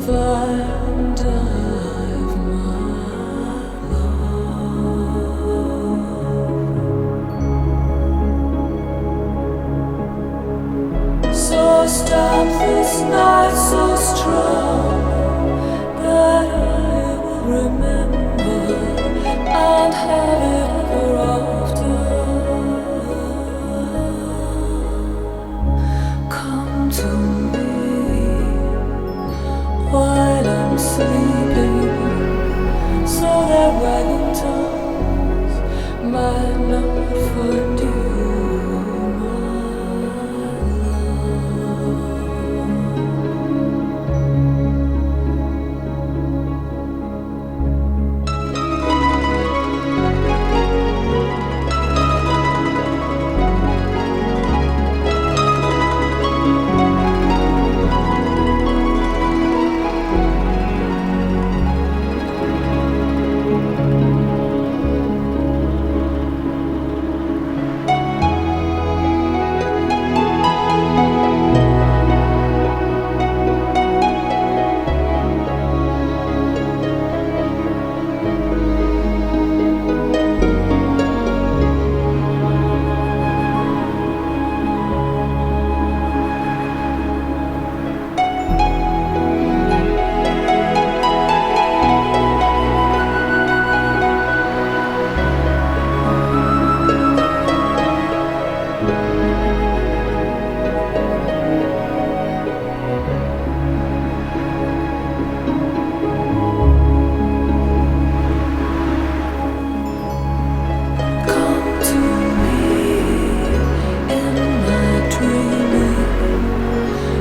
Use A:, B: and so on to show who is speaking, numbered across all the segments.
A: find I've my love. So stop this night so strong that I will remember and have it ever after. Come to me while I'm sleeping, so that wagging tongues might not find you.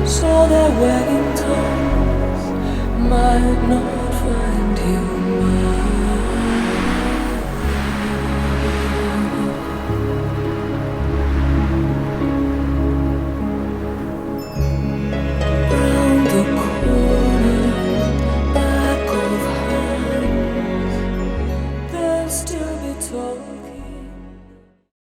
A: So that wagging tongues might not find you.